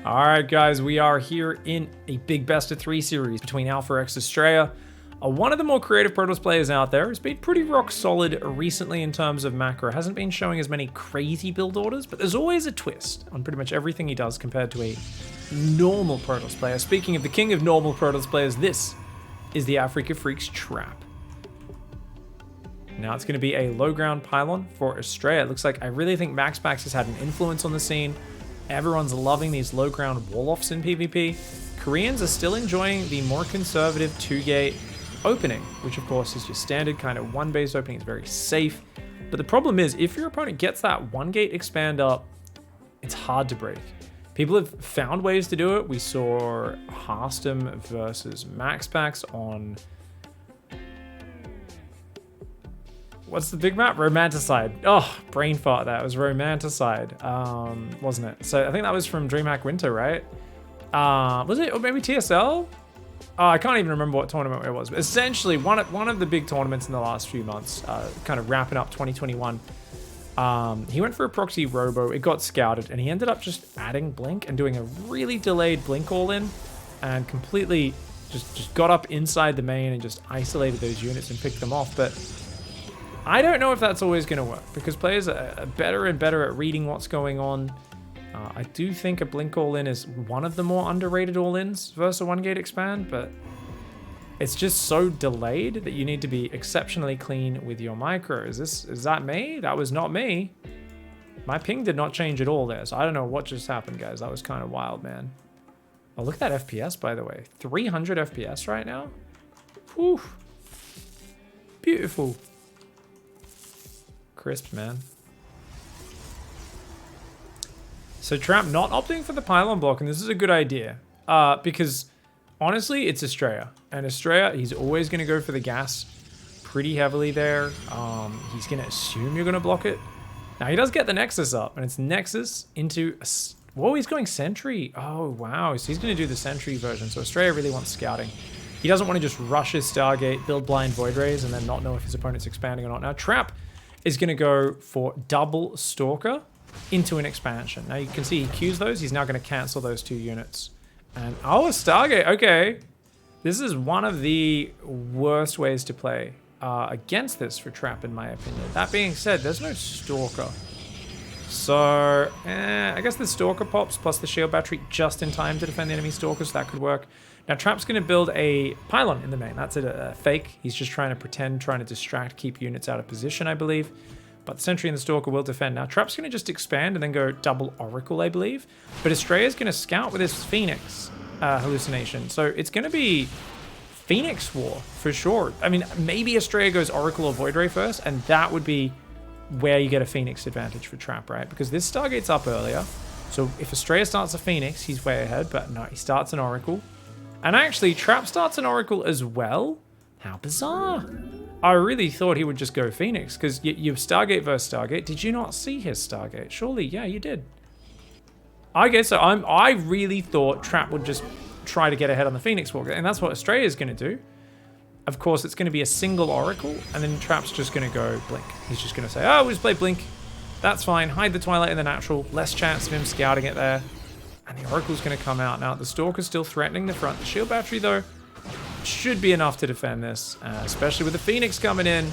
Alright guys, we are here in a big best of 3 series between Alpha X Astrea. One of the more creative Protoss players out there. Has been pretty rock solid recently in terms of macro. Hasn't been showing as many crazy build orders, but there's always a twist on pretty much everything he does compared to a normal Protoss player. Speaking of the king of normal Protoss players, this is the Africa Freaks Trap. Now it's going to be a low ground pylon for Astrea. It looks like, I really think MaxPax has had an influence on the scene. Everyone's loving these low ground wall-offs in PvP. Koreans are still enjoying the more conservative 2-gate opening, which of course is your standard kind of 1-base opening. It's very safe. But the problem is, if your opponent gets that 1-gate expand up, it's hard to break. People have found ways to do it. We saw Harstem versus MaxPax on... what's the big map? Romanticide. Oh, brain fart that. It was Romanticide, wasn't it? So I think that was from DreamHack Winter, right? Was it? Or maybe TSL? I can't even remember what tournament it was. But essentially, one of the big tournaments in the last few months, kind of wrapping up 2021. He went for a proxy robo. It got scouted, and he ended up just adding blink and doing a really delayed blink all-in, and completely just got up inside the main and just isolated those units and picked them off. But I don't know if that's always going to work, because players are better and better at reading what's going on. I do think a blink all-in is one of the more underrated all-ins versus a 1-gate expand, but it's just so delayed that you need to be exceptionally clean with your micro. Is that me? That was not me. My ping did not change at all there, so I don't know what just happened, guys. That was kind of wild, man. Oh, look at that FPS, by the way. 300 FPS right now. Whew. Beautiful. Crisp, man. So Trap not opting for the pylon block, and this is a good idea, because honestly, it's Astrea, and Astrea, he's always going to go for the gas pretty heavily there. He's going to assume you're going to block it. Now he does get the Nexus up, and it's Nexus into a... whoa, he's going Sentry. Oh wow, so he's going to do the Sentry version. So Astrea really wants scouting. He doesn't want to just rush his Stargate, build blind Void Rays, and then not know if his opponent's expanding or not. Now Trap is going to go for double Stalker into an expansion. Now you can see he queues those. He's now going to cancel those 2 units. And oh, a Stargate. Okay. This is one of the worst ways to play against this for Trap, in my opinion. That being said, there's no Stalker. So, I guess the Stalker pops plus the shield battery just in time to defend the enemy Stalkers. So that could work. Now, Trap's going to build a pylon in the main. That's a fake. He's just trying to pretend, trying to distract, keep units out of position, I believe. But the Sentry and the Stalker will defend. Now, Trap's going to just expand and then go double Oracle, I believe. But Astrea's going to scout with his Phoenix hallucination. So it's going to be Phoenix War for sure. I mean, maybe Astrea goes Oracle or Void Ray first, and that would be where you get a Phoenix advantage for Trap, right? Because this Stargate's up earlier. So if Astrea starts a Phoenix, he's way ahead. But no, he starts an Oracle. And actually, Trap starts an Oracle as well. How bizarre. I really thought he would just go Phoenix, because you Stargate versus Stargate. Did you not see his Stargate? Surely, yeah, you did. I guess so. I really thought Trap would just try to get ahead on the Phoenix Walker, and that's what Astrea is going to do. Of course, it's going to be a single Oracle, and then Trap's just going to go Blink. He's just going to say, oh, we'll just play Blink. That's fine. Hide the Twilight in the natural. Less chance of him scouting it there. And the Oracle's going to come out. Now, the Stalker's still threatening the front. The shield battery, though, should be enough to defend this, especially with the Phoenix coming in.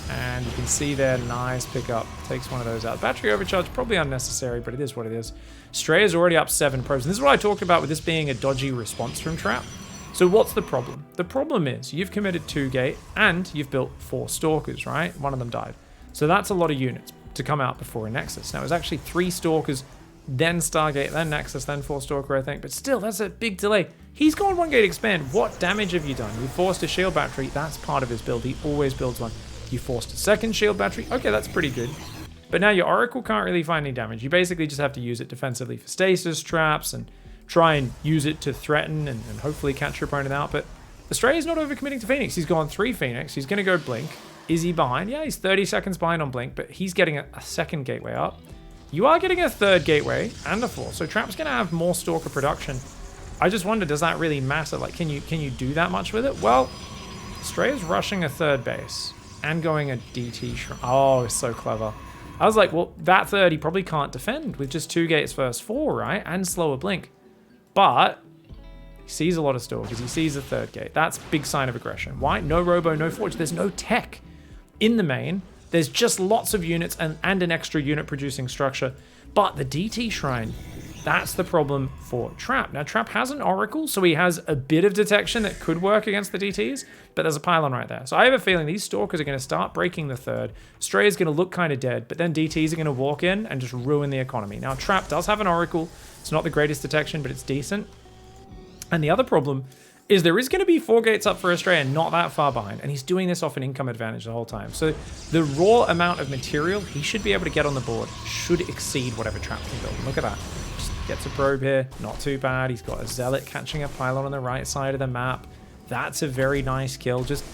And you can see there, nice pickup. Takes one of those out. Battery overcharge, probably unnecessary, but it is what it is. Astrea's already up 7 probes. And this is what I talked about with this being a dodgy response from Trap. So what's the problem? The problem is you've committed 2-gate and you've built 4 Stalkers, right? One of them died. So that's a lot of units to come out before a Nexus. Now, it was actually 3 Stalkers, then Stargate, then Nexus, then 4 Stalker, I think. But still, that's a big delay. He's gone 1-gate expand. What damage have you done? You forced a shield battery. That's part of his build. He always builds one. You forced a second shield battery. Okay, that's pretty good. But now your Oracle can't really find any damage. You basically just have to use it defensively for stasis traps and try and use it to threaten and hopefully catch your opponent out. But Astrea's not overcommitting to Phoenix. He's gone 3 Phoenix. He's going to go Blink. Is he behind? Yeah, he's 30 seconds behind on Blink, but he's getting a second gateway up. You are getting a 3rd gateway and a 4th. So Trap's going to have more Stalker production. I just wonder, does that really matter? Like, can you do that much with it? Well, Astrea's rushing a 3rd base and going a DT shrine. Oh, it's so clever. I was like, well, that 3rd he probably can't defend with just 2 gates versus 4, right? And slower Blink. But he sees a lot of stalkers. He sees a third gate. That's a big sign of aggression. Why? No robo, no forge. There's no tech in the main. There's just lots of units and an extra unit producing structure. But the DT Shrine, that's the problem for Trap. Now, Trap has an Oracle, so he has a bit of detection that could work against the DTs, but there's a pylon right there. So I have a feeling these Stalkers are going to start breaking the third. Stray is going to look kind of dead, but then DTs are going to walk in and just ruin the economy. Now, Trap does have an Oracle. It's not the greatest detection, but it's decent. And the other problem is there is going to be 4 gates up for Australia, not that far behind, and he's doing this off an income advantage the whole time. So the raw amount of material he should be able to get on the board should exceed whatever Trap can build. And look at that. Just gets a probe here, not too bad. He's got a Zealot catching a pylon on the right side of the map. That's a very nice kill. Just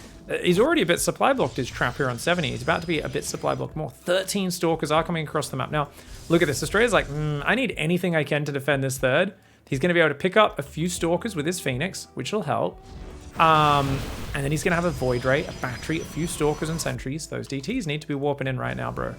he's already a bit supply blocked, his Trap here on 70. He's about to be a bit supply blocked more. 13 Stalkers are coming across the map. Now, look at this. Australia's like, I need anything I can to defend this third. He's going to be able to pick up a few Stalkers with his Phoenix, which will help. And then he's going to have a Void Ray, a battery, a few Stalkers and Sentries. Those DTs need to be warping in right now, bro.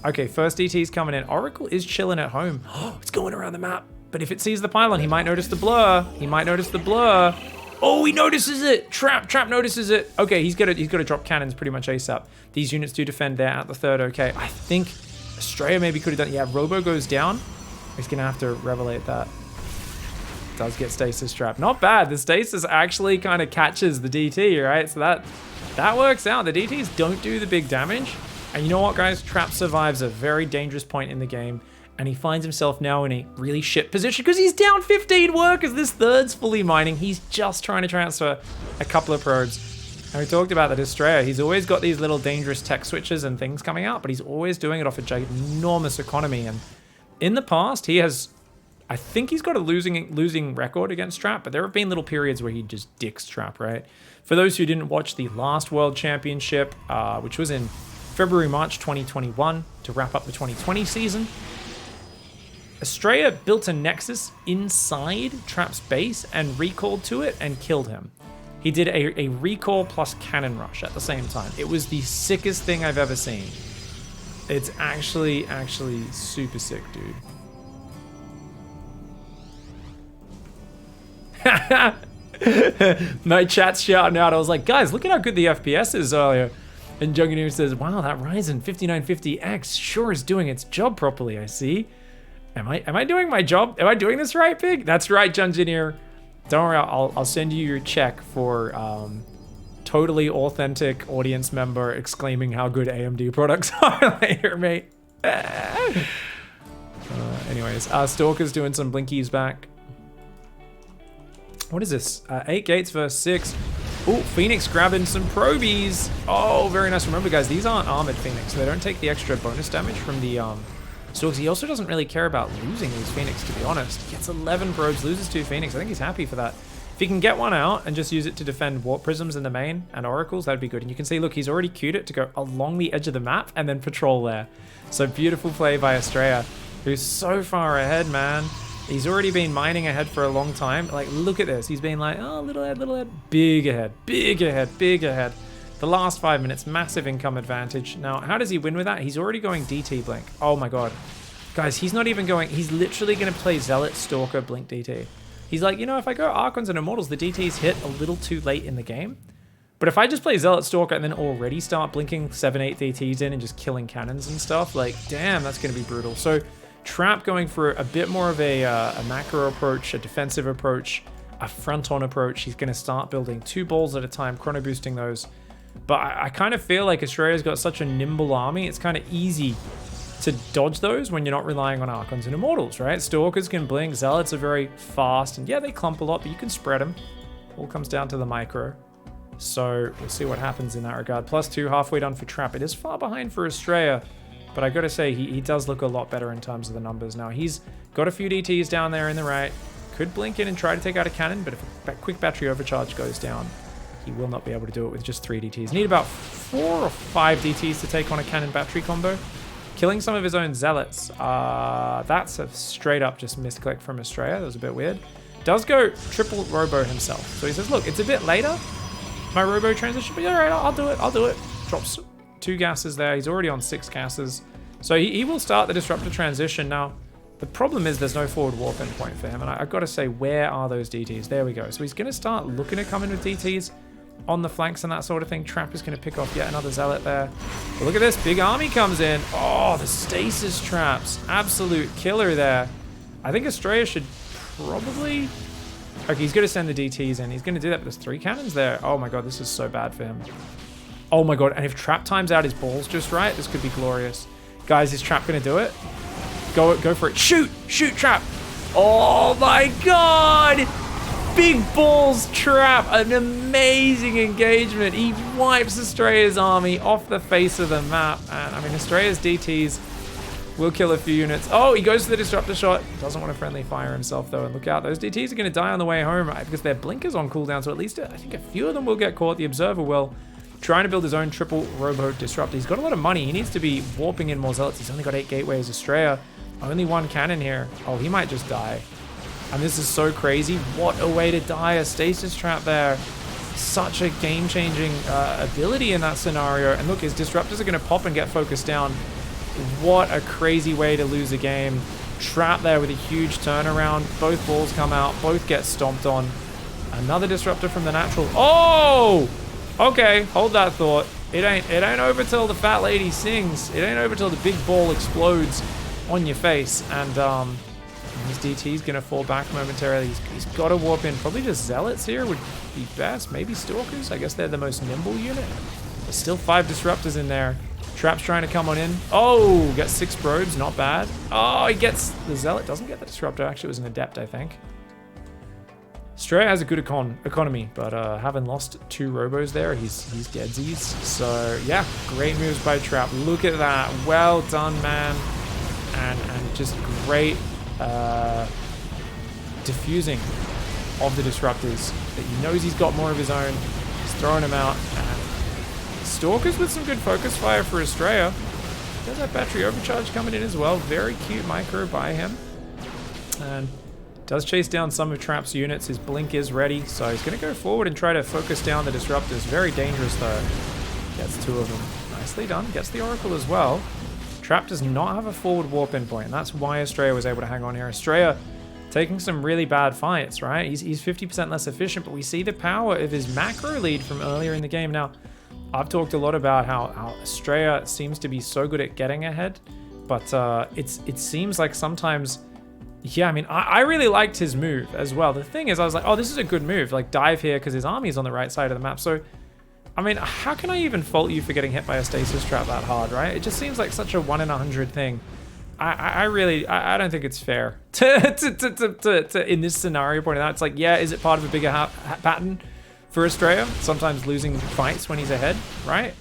Okay, first DT's coming in. Oracle is chilling at home. Oh, it's going around the map. But if it sees the pylon, he might notice the blur. He might notice the blur. Oh, he notices it. Trap notices it. Okay, he's got to drop cannons pretty much ASAP. These units do defend there at the third. Okay, I think Australia maybe could have done. Yeah, Robo goes down. He's going to have to revelate that. Does get stasis trap. Not bad. The stasis actually kind of catches the DT, right? So that works out. The DTs don't do the big damage. And you know what, guys? Trap survives a very dangerous point in the game. And he finds himself now in a really shit position because he's down 15 workers. This third's fully mining. He's just trying to transfer a couple of probes. And we talked about that Australia. He's always got these little dangerous tech switches and things coming out, but he's always doing it off a ginormous economy. And in the past, he has... I think he's got a losing record against Trap, but there have been little periods where he just dicks Trap, right? For those who didn't watch the last World Championship, which was in February, March 2021, to wrap up the 2020 season, Australia built a Nexus inside Trap's base and recalled to it and killed him. He did a recall plus cannon rush at the same time. It was the sickest thing I've ever seen. It's actually super sick, dude. My chat's shouting out. I was like, guys, look at how good the FPS is earlier. And Junganir says, wow, that Ryzen 5950X sure is doing its job properly, I see. Am I doing my job? Am I doing this right, Pig? That's right, Junganir. Don't worry, I'll send you your check for totally authentic audience member exclaiming how good AMD products are later, mate. Anyways, Stalker's doing some blinkies back. What is this? 8 gates versus 6. Oh, Phoenix grabbing some probies. Oh, very nice. Remember, guys, these aren't armored Phoenix, so they don't take the extra bonus damage from the Stalkers. He also doesn't really care about losing these Phoenix, to be honest. He gets 11 probes, loses 2 Phoenix. I think he's happy for that. If he can get one out and just use it to defend Warp Prisms in the main and Oracles, that'd be good. And you can see, look, he's already queued it to go along the edge of the map and then patrol there. So beautiful play by Australia, who's so far ahead, man. He's already been mining ahead for a long time. Like, look at this. He's been like, oh, little ahead, big ahead, big ahead, big ahead. The last 5 minutes, massive income advantage. Now, how does he win with that? He's already going DT Blink. Oh my God. Guys, he's not even going, he's literally going to play Zealot, Stalker, Blink DT. He's like, you know, if I go Archons and Immortals, the DTs hit a little too late in the game. But if I just play Zealot, Stalker, and then already start blinking 7-8 DTs in and just killing cannons and stuff, like, damn, that's going to be brutal. So, Trap going for a bit more of a macro approach, a defensive approach, a front-on approach. He's going to start building 2 balls at a time, chrono boosting those. But I kind of feel like Australia's got such a nimble army, it's kind of easy to dodge those when you're not relying on Archons and Immortals, right? Stalkers can blink, Zealots are very fast, and yeah, they clump a lot, but you can spread them. All comes down to the micro. So we'll see what happens in that regard. +2, halfway done for Trap. It is far behind for Australia. But I gotta say, he does look a lot better in terms of the numbers. Now, he's got a few DTs down there in the right. Could blink in and try to take out a cannon, but if a quick battery overcharge goes down, he will not be able to do it with just 3 DTs. Need about 4 or 5 DTs to take on a cannon battery combo. Killing some of his own Zealots. That's a straight up just misclick from Australia. That was a bit weird. Does go triple Robo himself. So he says, look, it's a bit later, my Robo transition, but yeah, all right, I'll do it. Drops 2 gases there. He's already on 6 gases. So he will start the disruptor transition. Now, The problem is there's no forward warp in point for him, and I've got to say, where are those DTs? There we go. So he's going to start looking to come in with DTs on the flanks and that sort of thing. Trap is going to pick off yet another zealot there. But look at this, big army comes in. Oh, the stasis traps. Absolute killer there. I think Astraea should probably... Okay, he's going to send the DTs in. He's going to do that, but there's 3 cannons there. Oh my god, this is so bad for him. Oh my god, and if Trap times out his balls just right, this could be glorious. Guys, is Trap going to do it? Go for it. Shoot! Shoot, Trap! Oh my god! Big balls, Trap! An amazing engagement. He wipes Astraea's army off the face of the map. And I mean, Astraea's DTs will kill a few units. Oh, he goes for the disruptor shot. Doesn't want to friendly fire himself though. And look out, those DTs are going to die on the way home, right? Because their blinker's on cooldown. So at least I think a few of them will get caught. The Observer will. Trying to build his own triple robo disruptor. He's got a lot of money. He needs to be warping in more zealots. He's only got 8 gateways. Astraea, only 1 cannon here. Oh, he might just die. And this is so crazy. What a way to die. A stasis trap there. Such a game-changing ability in that scenario. And look, his disruptors are going to pop and get focused down. What a crazy way to lose a game. Trap there with a huge turnaround. Both balls come out. Both get stomped on. Another disruptor from the natural. Oh! Okay, hold that thought. It ain't over till the fat lady sings. It ain't over till the big ball explodes on your face. And his DT's gonna fall back momentarily. He's got to warp in. Probably just zealots here would be best. Maybe stalkers. I guess they're the most nimble unit. There's still 5 disruptors in there. Trap's trying to come on in. Oh, gets 6 probes. Not bad. Oh, he gets the zealot. Doesn't get the disruptor. Actually, it was an adept, I think. Astraea has a good economy, but having lost 2 robos there, he's deadsies. So yeah, great moves by Trap. Look at that, well done, man, and just great diffusing of the disruptors. That he knows he's got more of his own. He's throwing them out. And Stalkers with some good focus fire for Astraea. There's that battery overcharge coming in as well. Very cute micro by him, and does chase down some of Trap's units. His blink is ready, so he's going to go forward and try to focus down the disruptors. Very dangerous, though. Gets 2 of them. Nicely done. Gets the Oracle as well. Trap does not have a forward warp in point, and that's why Astraea was able to hang on here. Astraea taking some really bad fights, right? He's 50% less efficient, but we see the power of his macro lead from earlier in the game. Now, I've talked a lot about how Astraea seems to be so good at getting ahead, but it seems like sometimes... Yeah, I mean, I really liked his move as well. The thing is, I was like, oh, this is a good move. Like, dive here because his army's on the right side of the map. So, I mean, how can I even fault you for getting hit by a stasis trap that hard, right? It just seems like such a 1 in 100 thing. I don't think it's fair to in this scenario point out. It's like, yeah, is it part of a bigger pattern for Astraea? Sometimes losing fights when he's ahead, right?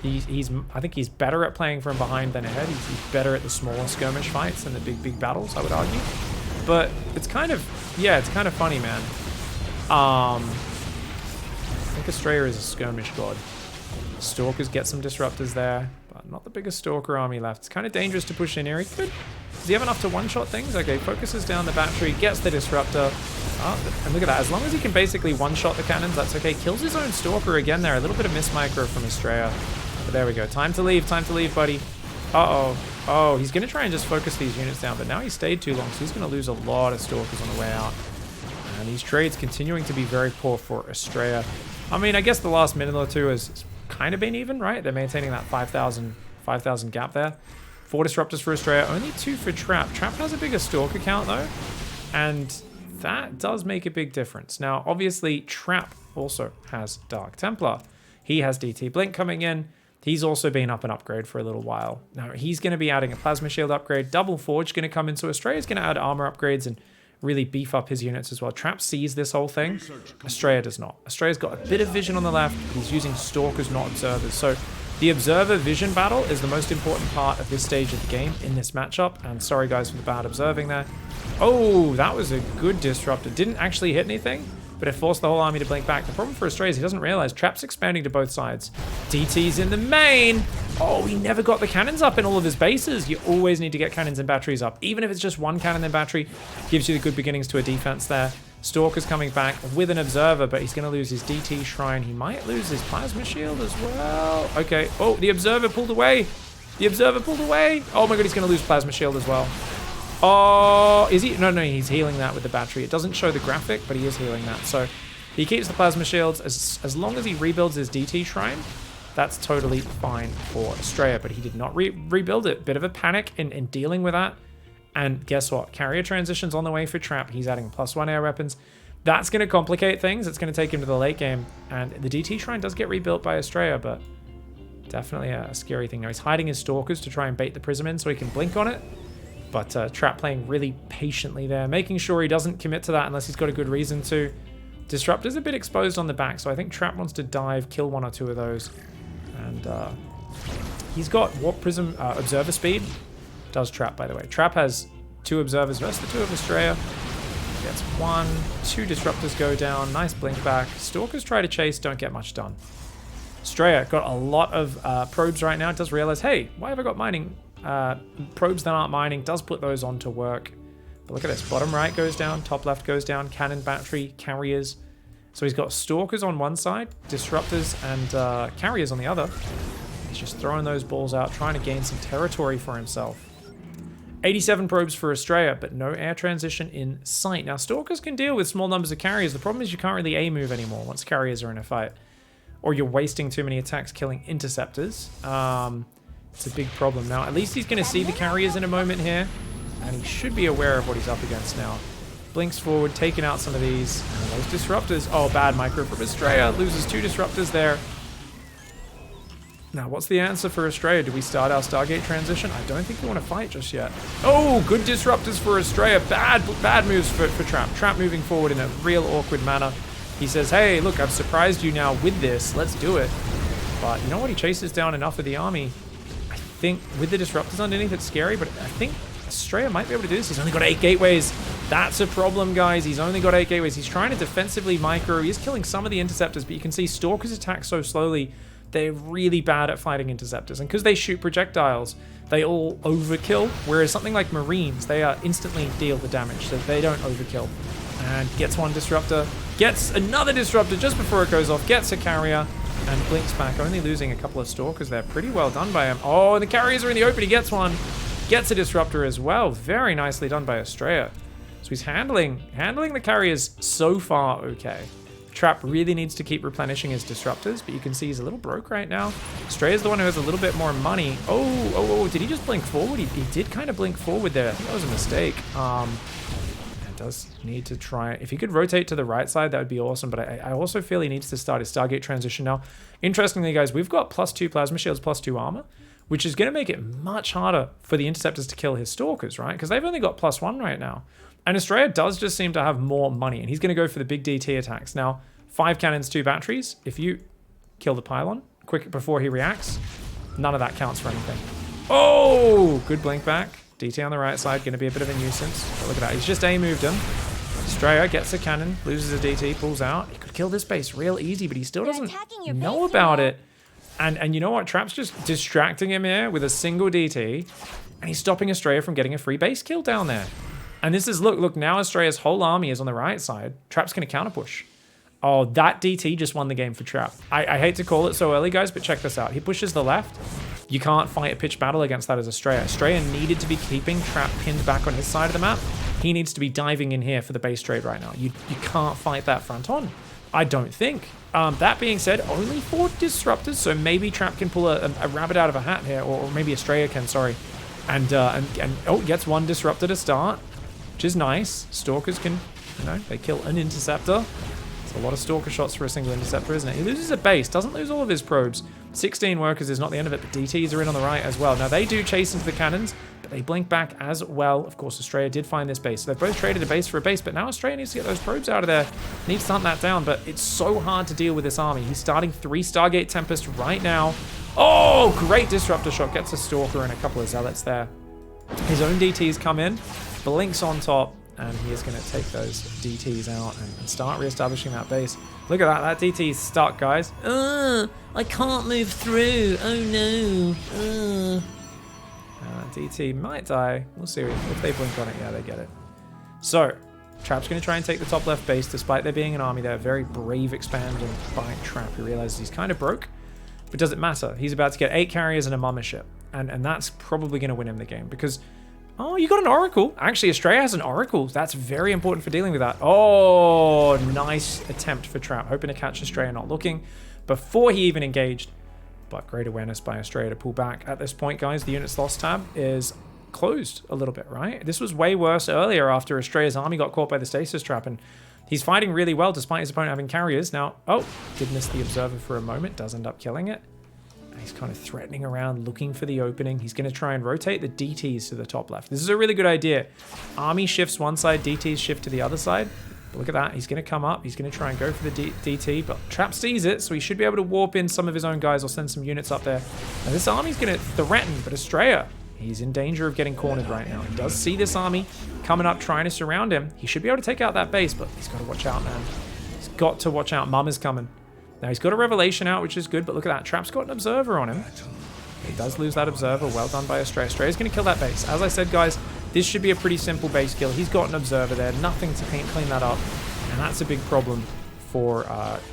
I think he's better at playing from behind than ahead. He's better at the smaller skirmish fights and the big battles, I would argue. But it's kind of, yeah, it's kind of funny, man. I think Astraea is a skirmish god. Stalkers get some disruptors there, but not the biggest stalker army left. It's kind of dangerous to push in here. He could. Does he have enough to one-shot things? Okay, focuses down the battery, gets the disruptor. Oh, and look at that. As long as he can basically one-shot the cannons, that's okay. Kills his own stalker again there. A little bit of miss micro from Astraea. But there we go. Time to leave, buddy. Uh-oh. Oh, he's going to try and just focus these units down, but now he stayed too long, so he's going to lose a lot of stalkers on the way out. And these trades continuing to be very poor for Astraea. I mean, I guess the last minute or two has kind of been even, right? They're maintaining that 5,000 gap there. 4 disruptors for Astraea, only 2 for Trap. Trap has a bigger stalker count, though, and that does make a big difference. Now, obviously, Trap also has Dark Templar. He has DT Blink coming in. He's also been up an upgrade for a little while. Now, he's going to be adding a Plasma Shield upgrade. Double Forge going to come in, so Astraea's going to add armor upgrades and really beef up his units as well. Trap sees this whole thing. Astraea does not. Astraea's got a bit of vision on the left. He's using Stalkers, not Observers. So the Observer vision battle is the most important part of this stage of the game in this matchup. And sorry, guys, for the bad observing there. Oh, that was a good disruptor. Didn't actually hit anything, but it forced the whole army to blink back. The problem for Astraea is he doesn't realize Trap's expanding to both sides. DT's in the main. Oh, he never got the cannons up in all of his bases. You always need to get cannons and batteries up. Even if it's just 1 cannon and battery, gives you the good beginnings to a defense there. Stalker's coming back with an Observer, but he's going to lose his DT Shrine. He might lose his Plasma Shield as well. Okay. Oh, the Observer pulled away. The Observer pulled away. Oh my god, he's going to lose Plasma Shield as well. Oh, is he? No, he's healing that with the battery. It doesn't show the graphic, but he is healing that. So he keeps the plasma shields. As long as he rebuilds his DT shrine, that's totally fine for Astraea, but he did not rebuild it. Bit of a panic in dealing with that. And guess what? Carrier transition's on the way for Trap. He's adding +1 air weapons. That's going to complicate things. It's going to take him to the late game. And the DT shrine does get rebuilt by Astraea, but definitely a scary thing. Now he's hiding his stalkers to try and bait the prism in so he can blink on it. But Trap playing really patiently there, making sure he doesn't commit to that unless he's got a good reason to. Disruptor's a bit exposed on the back, so I think Trap wants to dive, kill 1 or 2 of those. And he's got Warp Prism Observer speed. Does Trap, by the way. Trap has 2 Observers versus the 2 of Astraea. Gets 1, 2 Disruptors go down. Nice blink back. Stalkers try to chase, don't get much done. Astraea got a lot of probes right now. Does realize, hey, why have I got mining? Probes that aren't mining. Does put those on to work. But look at this. Bottom right goes down. Top left goes down. Cannon, battery, carriers. So he's got Stalkers on one side, Disruptors and carriers on the other. He's just throwing those balls out, trying to gain some territory for himself. 87 probes for Astraea, but no air transition in sight. Now, Stalkers can deal with small numbers of carriers. The problem is you can't really A move anymore once carriers are in a fight. Or you're wasting too many attacks killing interceptors. It's a big problem. Now, at least he's going to see the carriers in a moment here. And he should be aware of what he's up against now. Blinks forward, taking out some of these. And those Disruptors. Oh, bad micro from Astraea. Loses 2 Disruptors there. Now, what's the answer for Astraea? Do we start our Stargate transition? I don't think we want to fight just yet. Oh, good Disruptors for Astraea. Bad moves for Trap. Trap moving forward in a real awkward manner. He says, hey, look, I've surprised you now with this. Let's do it. But you know what? He chases down enough of the army. I think with the Disruptors underneath, it's scary, but I think Astraea might be able to do this. He's only got 8 gateways. That's a problem, guys. He's only got 8 gateways. He's trying to defensively micro. He's killing some of the interceptors, but you can see Stalkers attack so slowly. They're really bad at fighting interceptors. And because they shoot projectiles, they all overkill. Whereas something like Marines, they instantly deal the damage, so they don't overkill. And gets 1 Disruptor. Gets another Disruptor just before it goes off. Gets a carrier. And blinks back, only losing a couple of Stalkers there. Pretty well done by him. Oh, the carriers are in the open. He gets 1. Gets a Disruptor as well. Very nicely done by Astraea. So he's handling the carriers so far okay. Trap really needs to keep replenishing his Disruptors, but you can see he's a little broke right now. Astraea's the one who has a little bit more money. Oh, did he just blink forward? He did kind of blink forward there. I think that was a mistake. Does need to try. If he could rotate to the right side, that would be awesome. But I also feel he needs to start his Stargate transition now. Interestingly, guys, we've got +2 plasma shields, +2 armor, which is going to make it much harder for the interceptors to kill his Stalkers, right? Because they've only got +1 right now. And Astraea does just seem to have more money, and he's going to go for the big DT attacks. Now, 5 cannons, 2 batteries. If you kill the pylon quick before he reacts, none of that counts for anything. Oh, good blink back. DT on the right side, going to be a bit of a nuisance. But look at that. He's just A-moved him. Astraea gets a cannon, loses a DT, pulls out. He could kill this base real easy, but he still doesn't know about it. And you know what? Trap's just distracting him here with a single DT. And he's stopping Astraea from getting a free base kill down there. And this is, look, now Astraea's whole army is on the right side. Trap's going to counter push. Oh, that DT just won the game for Trap. I hate to call it so early, guys, but check this out. He pushes the left. You can't fight a pitched battle against that as Astraea. Astraea needed to be keeping Trap pinned back on his side of the map. He needs to be diving in here for the base trade right now. You can't fight that front on. I don't think. That being said, only 4 Disruptors, so maybe Trap can pull a rabbit out of a hat here, or maybe Astraea can, sorry. And gets 1 Disruptor to start, which is nice. Stalkers can, they kill an interceptor. It's a lot of Stalker shots for a single interceptor, isn't it? He loses a base, doesn't lose all of his probes. 16 workers is not the end of it, but DTs are in on the right as well. Now, they do chase into the cannons, but they blink back as well. Of course, Astraea did find this base. So they've both traded a base for a base, but now Astraea needs to get those probes out of there. Needs to hunt that down, but it's so hard to deal with this army. He's starting 3 Stargate Tempest right now. Oh, great Disruptor shot. Gets a Stalker and a couple of Zealots there. His own DTs come in, blinks on top, and he is going to take those DTs out and start reestablishing that base. Look at that. That DT's stuck, guys. I can't move through. Oh, no. DT might die. We'll see if they blink on it. Yeah, they get it. So, Trap's going to try and take the top left base, despite there being an army there. Very brave expanding by Trap, who realizes he's kind of broke. But does it matter? He's about to get 8 carriers and a mothership. And that's probably going to win him the game. Because Oh, you got an Oracle. Actually, Astrea has an Oracle. That's very important for dealing with that. Oh, nice attempt for Trap. Hoping to catch Astrea not looking before he even engaged. But great awareness by Astrea to pull back. At this point, guys, the units lost tab is closed a little bit, right? This was way worse earlier after Astrea's army got caught by the stasis trap, and he's fighting really well despite his opponent having carriers. Now, oh, did miss the observer for a moment. Does end up killing it. He's kind of threatening around, looking for the opening. He's going to try and rotate the DTs to the top left. This is a really good idea. Army shifts one side, DTs shift to the other side. But look at that. He's going to come up. He's going to try and go for the DT, but Trap sees it, so he should be able to warp in some of his own guys or send some units up there. Now, this army's going to threaten, but Astrea, he's in danger of getting cornered right now. He does see this army coming up, trying to surround him. He should be able to take out that base, but he's got to watch out, man. He's got to watch out. Mum is coming. Now, he's got a Revelation out, which is good, but look at that. Trap's got an Observer on him. He does lose that Observer. Well done by Astrea. Astrea's going to kill that base. As I said, guys, this should be a pretty simple base kill. He's got an Observer there. Nothing to clean that up. And that's a big problem for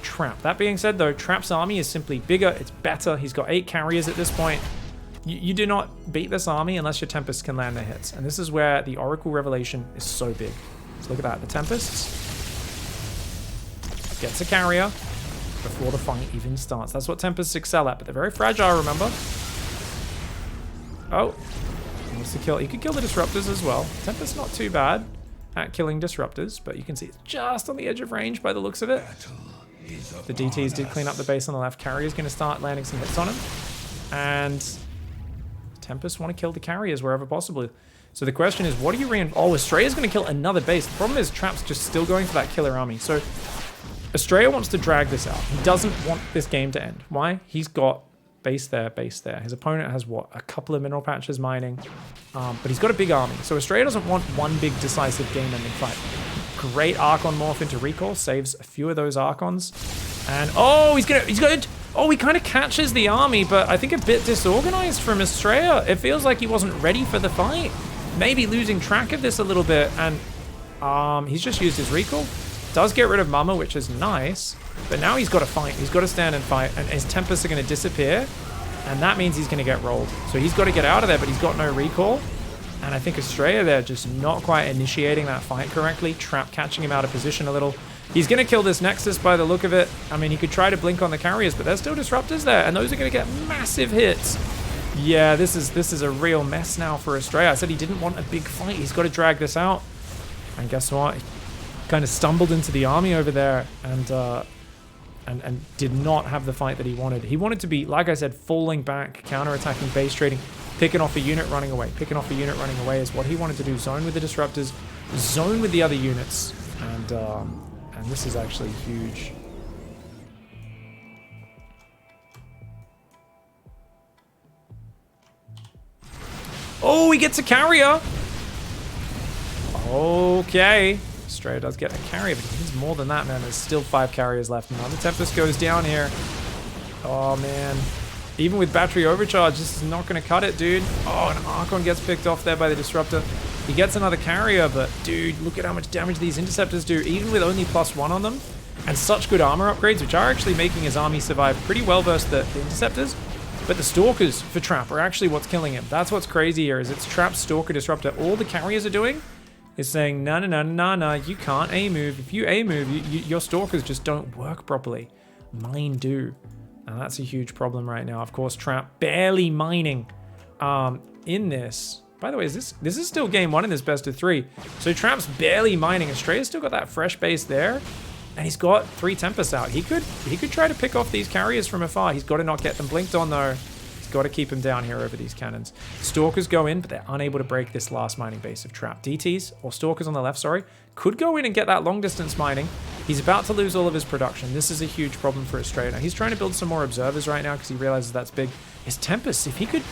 Trap. That being said, though, Trap's army is simply bigger. It's better. He's got 8 carriers at this point. You do not beat this army unless your Tempests can land their hits. And this is where the Oracle Revelation is so big. So look at that. The Tempests gets a carrier before the fight even starts. That's what Tempests excel at, but they're very fragile, remember? Oh, he wants to kill. He could kill the Disruptors as well. Tempest's not too bad at killing Disruptors, but you can see it's just on the edge of range by the looks of it. The DTs did clean up the base on the left. Carrier's going to start landing some hits on him. And Tempests want to kill the carriers wherever possible. So the question is, what do you Oh, Astrea's going to kill another base. The problem is Trap's just still going for that killer army. So Astrea wants to drag this out. He doesn't want this game to end. Why? He's got base there, base there. His opponent has, what, a couple of mineral patches mining. But he's got a big army. So Astrea doesn't want one big decisive game-ending fight. Great Archon morph into recall. Saves a few of those Archons. And, oh, he's gonna... Oh, he kind of catches the army, but I think a bit disorganized from Astrea. It feels like he wasn't ready for the fight. Maybe losing track of this a little bit. And he's just used his recall. Does get rid of Mama, which is nice, but now he's got to fight. He's got to stand and fight, and his Tempests are going to disappear, and that means he's going to get rolled. So he's got to get out of there, but he's got no recall, and I think Astrea there just not quite initiating that fight correctly. Trap catching him out of position a little. He's going to kill this Nexus by the look of it. I mean, he could try to blink on the carriers, but there's still Disruptors there, and those are going to get massive hits. Yeah, this is a real mess now for Astrea. I said he didn't want a big fight. He's got to drag this out, and guess what? Kind of stumbled into the army over there and did not have the fight that he wanted. He wanted to be, like I said, falling back, counter-attacking, base trading, picking off a unit, running away. Picking off a unit, running away is what he wanted to do. Zone with the Disruptors, zone with the other units, and this is actually huge. Oh, he gets a carrier. Okay. Astrea does get a carrier, but he needs more than that, man. There's still 5 carriers left. Another Tempest goes down here. Oh, man. Even with battery overcharge, this is not going to cut it, dude. Oh, an Archon gets picked off there by the Disruptor. He gets another carrier, but, dude, look at how much damage these Interceptors do, even with only +1 on them. And such good armor upgrades, which are actually making his army survive pretty well versus the Interceptors. But the Stalkers for Trap are actually what's killing him. That's what's crazy here, is it's Trap's Stalker Disruptor. All the carriers are doing is saying, no, you can't A-move. If you A-move, your Stalkers just don't work properly. Mine do. And that's a huge problem right now. Of course, Trap barely mining in this. By the way, this is still game 1 in this best of 3. So Trap's barely mining. Astrea's still got that fresh base there. And he's got 3 Tempests out. He could try to pick off these carriers from afar. He's got to not get them blinked on, though. He's got to keep him down here over these cannons. Stalkers go in, but they're unable to break this last mining base of Trap. DTs, or Stalkers on the left, sorry, could go in and get that long-distance mining. He's about to lose all of his production. This is a huge problem for Astrea. Now, he's trying to build some more Observers right now because he realizes that's big. His Tempest, if he could...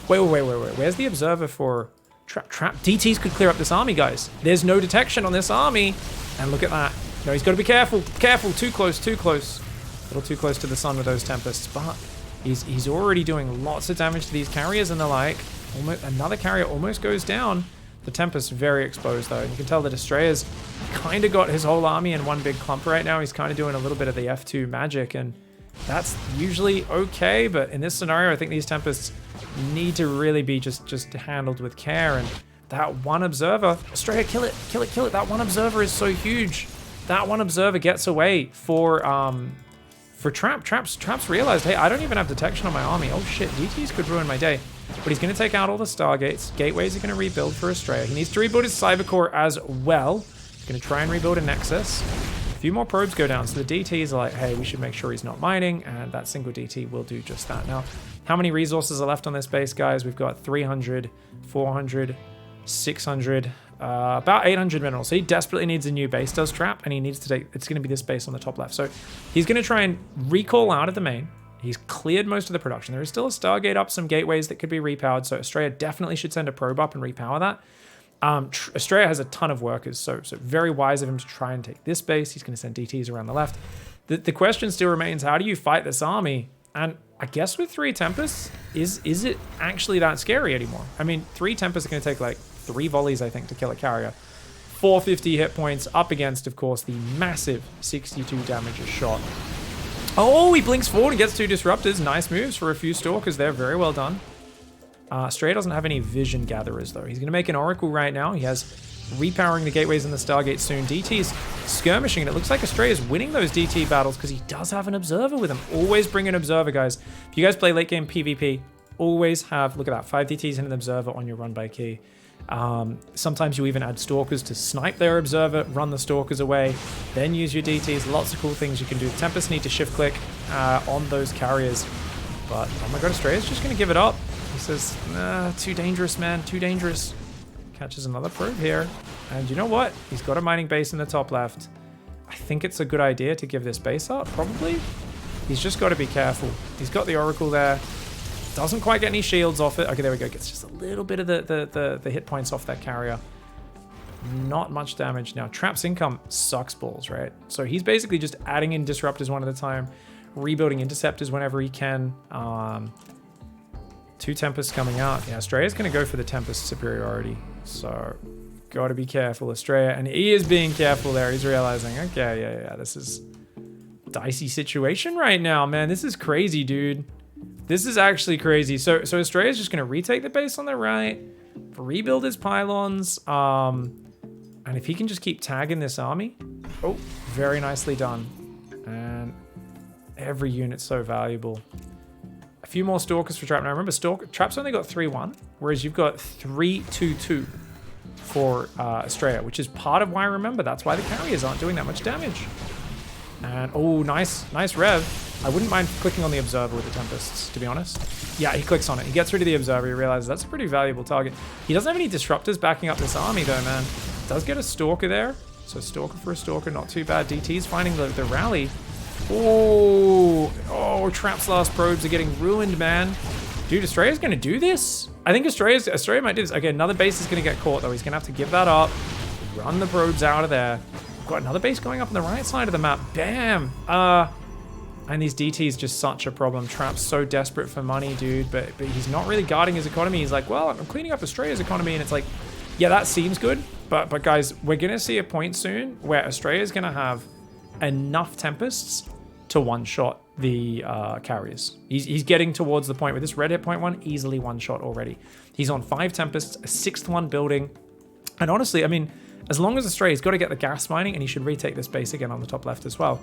Wait. Where's the Observer for Trap? DTs could clear up this army, guys. There's no detection on this army. And look at that. No, he's got to be careful. Careful. Too close. A little too close to the sun with those Tempests. But he's already doing lots of damage to these carriers and the like. Another carrier almost goes down. The Tempest's very exposed, though. And you can tell that Astrea's kind of got his whole army in one big clump right now. He's kind of doing a little bit of the F2 magic. And that's usually okay. But in this scenario, I think these Tempests need to really be just handled with care. And That one observer. Astraea, kill it, kill it, kill it. That one observer is so huge. That one observer gets away for Trap. Trap's realized, hey, I don't even have detection on my army. Oh shit, DTs could ruin my day. But he's going to take out all the Stargates. Gateways are going to rebuild for Astraea. He needs to rebuild his Cyber Core as well. He's going to try and rebuild a Nexus. A few more probes go down, so the DTs are like, hey, we should make sure he's not mining, and that single DT will do just that. Now, how many resources are left on this base, guys? We've got 300, 400, 600, about 800 minerals. So he desperately needs a new base, does Trap, and he needs to take, it's going to be this base on the top left. So he's going to try and recall out of the main. He's cleared most of the production. There is still a Stargate up, some gateways that could be repowered, so Astraea definitely should send a probe up and repower that. Astraea has a ton of workers, so very wise of him to try and take this base. He's going to send DTs around the left. The question still remains, how do you fight this army? And I guess with 3 Tempests, is it actually that scary anymore? I mean, 3 Tempests are going to take like 3 volleys, I think, to kill a carrier. 450 hit points up against, of course, the massive 62 damage a shot. Oh, he blinks forward and gets 2 disruptors. Nice moves for a few stalkers there. Very well done. Astraea doesn't have any vision gatherers, though. He's going to make an Oracle right now. He has repowering the gateways and the Stargate soon. DT's skirmishing, and it looks like Astraea's winning those DT battles because he does have an Observer with him. Always bring an Observer, guys. If you guys play late game PvP, always have, look at that, 5 DTs and an Observer on your run by key. Sometimes you even add Stalkers to snipe their Observer, run the Stalkers away, then use your DTs. Lots of cool things you can do. Tempests need to shift click on those carriers. But, oh my god, Astraea's just going to give it up. He says, nah, too dangerous, man, too dangerous. Catches another probe here. And you know what? He's got a mining base in the top left. I think it's a good idea to give this base up, probably. He's just got to be careful. He's got the Oracle there. Doesn't quite get any shields off it. Okay, there we go. Gets just a little bit of the hit points off that carrier. Not much damage. Now, Trap's income sucks balls, right? So he's basically just adding in disruptors one at a time, rebuilding interceptors whenever he can. 2 Tempests coming out. Yeah, Astraea's going to go for the Tempest superiority. So, got to be careful, Astraea. And he is being careful there. He's realizing, okay, yeah, this is a dicey situation right now, man. This is crazy, dude. This is actually crazy. So Astraea's just going to retake the base on the right, rebuild his pylons, and if he can just keep tagging this army. Oh, very nicely done. And every unit's so valuable. A few more Stalkers for Trap. Now remember, Trap's only got 3-1, whereas you've got 3-2-2 for Astraea, which is part of why, remember, that's why the carriers aren't doing that much damage. And, oh, nice rev. I wouldn't mind clicking on the Observer with the Tempests, to be honest. Yeah, he clicks on it. He gets rid of the Observer. He realizes that's a pretty valuable target. He doesn't have any Disruptors backing up this army, though, man. Does get a Stalker there. So Stalker for a Stalker, not too bad. DT's finding the rally. Oh, Trap's last probes are getting ruined, man. Dude, Astraea's going to do this? I think Astraea might do this. Okay, another base is going to get caught, though. He's going to have to give that up. Run the probes out of there. Got another base going up on the right side of the map. Bam! And these DTs just such a problem. Trap's so desperate for money, dude, but he's not really guarding his economy. He's like, well, I'm cleaning up Astraea's economy, and it's like, yeah, that seems good, but guys, we're going to see a point soon where Astraea's going to have enough Tempests to one-shot the carriers. He's getting towards the point where this red hit point one, easily one-shot already. He's on 5 Tempests, a 6th one building, and honestly, I mean, as long as Astraea's got to get the gas mining, and he should retake this base again on the top left as well.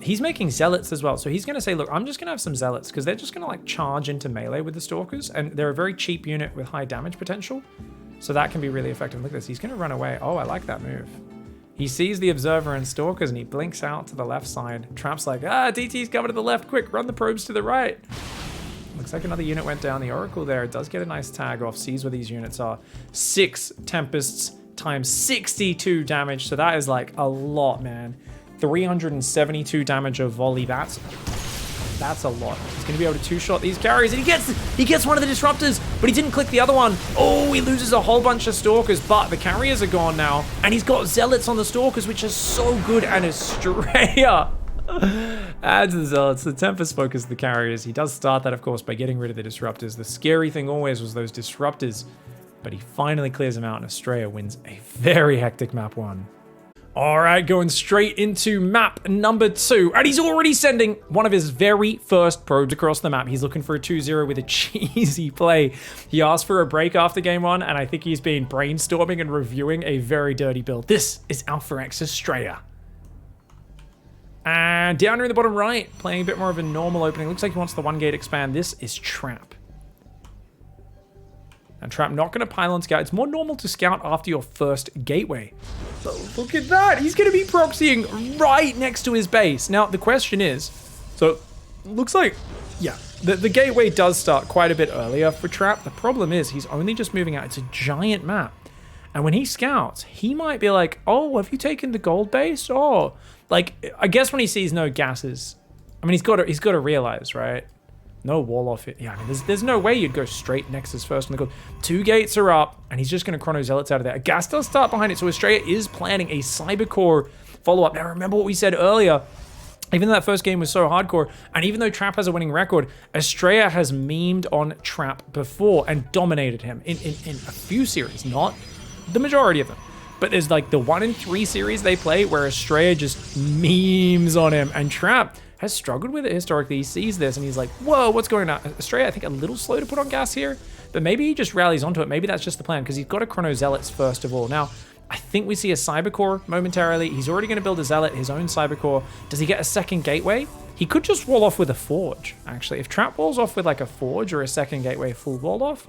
He's making Zealots as well. So he's going to say, look, I'm just going to have some Zealots because they're just going to like charge into melee with the Stalkers. And they're a very cheap unit with high damage potential. So that can be really effective. Look at this. He's going to run away. Oh, I like that move. He sees the Observer and Stalkers and he blinks out to the left side. Trap's like, DT's cover to the left. Quick, run the probes to the right. Looks like another unit went down. The Oracle there. It does get a nice tag off. Sees where these units are. 6 Tempests times 62 damage, so that is like a lot, man. 372 damage of volley. That's a lot. He's gonna be able to 2-shot these carriers, and he gets one of the disruptors, but he didn't click the other one. Oh, he loses a whole bunch of Stalkers, but the carriers are gone now, and he's got Zealots on the Stalkers, which is so good. And Astraea adds the Zealots. The Tempest focus the carriers. He does start that, of course, by getting rid of the disruptors. The scary thing always was those disruptors. But he finally clears him out, and Astraea wins a very hectic map 1. All right, going straight into map number 2. And he's already sending one of his very first probes across the map. He's looking for a 2-0 with a cheesy play. He asked for a break after game 1, and I think he's been brainstorming and reviewing a very dirty build. This is Alpha X Estrella. And down here in the bottom right, playing a bit more of a normal opening. Looks like he wants the 1-gate expand. This is Trap. And Trap not going to pile on scout. It's more normal to scout after your first gateway. But look at that. He's going to be proxying right next to his base. Now, the question is, so looks like, yeah, the gateway does start quite a bit earlier for Trap. The problem is he's only just moving out. It's a giant map. And when he scouts, he might be like, oh, have you taken the gold base? Oh, like, I guess when he sees no gases, I mean, he's got to realize, right? No wall off it. Yeah, I mean, there's no way you'd go straight Nexus first on the gold. 2 gates are up, and he's just going to Chrono Zealots out of there. A gas does start behind it, so Estrella is planning a Cybercore follow-up. Now, remember what we said earlier. Even though that first game was so hardcore, and even though Trap has a winning record, Estrella has memed on Trap before and dominated him in a few series, not the majority of them. But there's like the 1 in 3 series they play where Estrella just memes on him, and Trap has struggled with it historically. He sees this and he's like, whoa, what's going on? Estrella, I think, a little slow to put on gas here, but maybe he just rallies onto it. Maybe that's just the plan, because he's got a Chrono Zealots first of all. Now, I think we see a Cybercore momentarily. He's already going to build a Zealot, his own Cybercore. Does he get a second gateway? He could just wall off with a Forge, actually. If Trap walls off with like a Forge or a second gateway full wall off,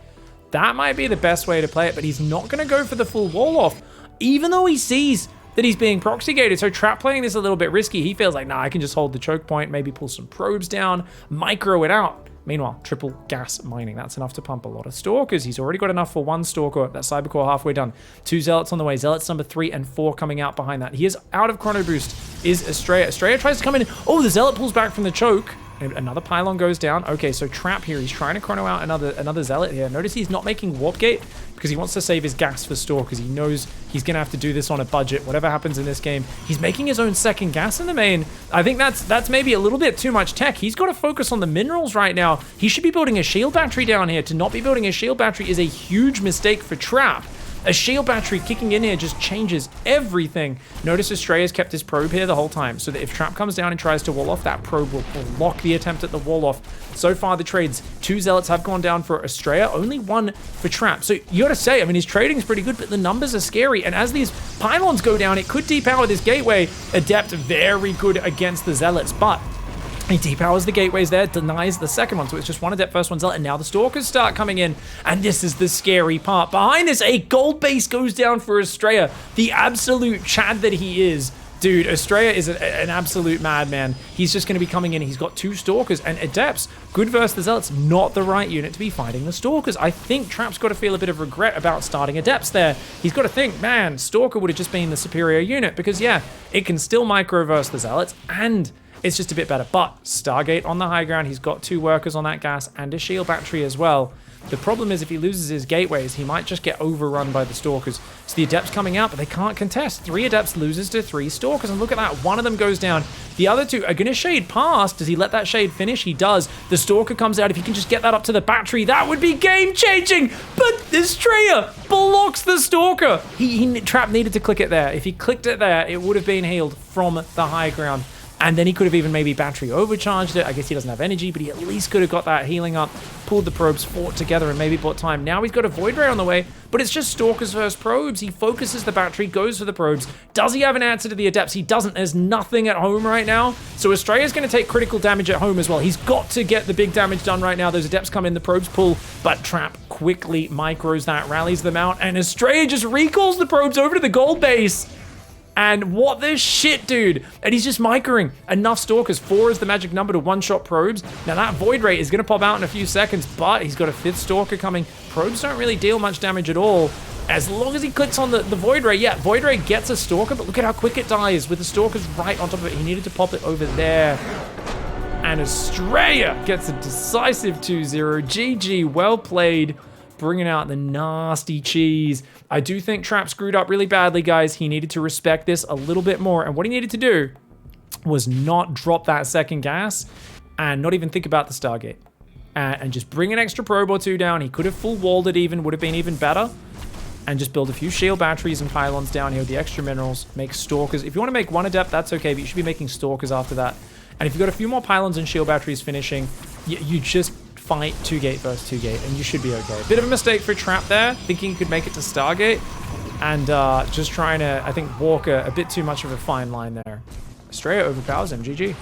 that might be the best way to play it, but he's not going to go for the full wall off, even though he sees that he's being proxy gated. So Trap playing this a little bit risky. He feels like, nah, I can just hold the choke point, maybe pull some probes down, micro it out. Meanwhile, triple gas mining. That's enough to pump a lot of Stalkers. He's already got enough for 1 Stalker. That Cybercore halfway done. 2 Zealots on the way. Zealots number 3 and 4 coming out behind that. He is out of Chrono Boost. Is Estrella. Estrella tries to come in. Oh, the Zealot pulls back from the choke. And another pylon goes down. Okay, so Trap here. He's trying to chrono out another Zealot here. Notice he's not making Warp Gate because he wants to save his gas for Stalkers. He knows he's going to have to do this on a budget, whatever happens in this game. He's making his own second gas in the main. I think that's maybe a little bit too much tech. He's got to focus on the minerals right now. He should be building a shield battery down here. To not be building a shield battery is a huge mistake for Trap. A shield battery kicking in here just changes everything. Notice Estrella's kept his probe here the whole time, so that if Trap comes down and tries to wall off, that probe will block the attempt at the wall off. So far, the trades, 2 Zealots have gone down for Estrella, only 1 for Trap. So you gotta say, I mean, his trading's pretty good, but the numbers are scary. And as these pylons go down, it could depower this gateway. Adept very good against the Zealots, but he depowers the gateways there, denies the second one. So it's just 1 Adept, first 1 Zealot, and now the Stalkers start coming in. And this is the scary part. Behind this, a gold base goes down for Estrella. The absolute Chad that he is. Dude, Estrella is an absolute madman. He's just going to be coming in. He's got 2 Stalkers and Adepts. Good versus the Zealots, not the right unit to be fighting the Stalkers. I think Trap's got to feel a bit of regret about starting Adepts there. He's got to think, man, Stalker would have just been the superior unit. Because, yeah, it can still micro-verse the Zealots, and it's just a bit better. But Stargate on the high ground, he's got 2 workers on that gas and a shield battery as well. The problem is if he loses his gateways, he might just get overrun by the Stalkers. So the Adepts coming out, but they can't contest. 3 Adepts loses to 3 Stalkers, and look at that. 1 of them goes down. The other 2 are going to shade past. Does he let that shade finish? He does. The Stalker comes out. If he can just get that up to the battery, that would be game-changing. But Estrella blocks the Stalker. Trap needed to click it there. If he clicked it there, it would have been healed from the high ground. And then he could have even maybe battery overcharged it. I guess he doesn't have energy, but he at least could have got that healing up, pulled the probes, fought together, and maybe bought time. Now he's got a Void Ray on the way, but it's just Stalkers versus probes. He focuses the battery, goes for the probes. Does he have an answer to the Adepts? He doesn't. There's nothing at home right now. So Estrella's going to take critical damage at home as well. He's got to get the big damage done right now. Those Adepts come in, the probes pull, but Trap quickly micros that, rallies them out, and Estrella just recalls the probes over to the gold base. And what the shit, dude? And he's just microing enough Stalkers. 4 is the magic number to one-shot probes. Now that Void Ray is going to pop out in a few seconds, but he's got a 5th Stalker coming. Probes don't really deal much damage at all. As long as he clicks on the Void Ray, yeah, Void Ray gets a Stalker, but look at how quick it dies with the Stalkers right on top of it. He needed to pop it over there. And Estrella gets a decisive 2-0. GG, well played. Bringing out the nasty cheese. I do think Trap screwed up really badly, guys. He needed to respect this a little bit more. And what he needed to do was not drop that second gas and not even think about the Stargate. And just bring an extra probe or 2 down. He could have full walled it even, would have been even better. and just build a few shield batteries and pylons down here with the extra minerals. Make stalkers. If you want to make one adept, that's okay, but you should be making stalkers after that. And if you've got a few more pylons and shield batteries finishing, you just fight 2-gate versus 2-gate, and you should be okay. Bit of a mistake for Trap there, thinking he could make it to Stargate, and just trying to, I think, walk a bit too much of a fine line there. Astraea overpowers him, GG.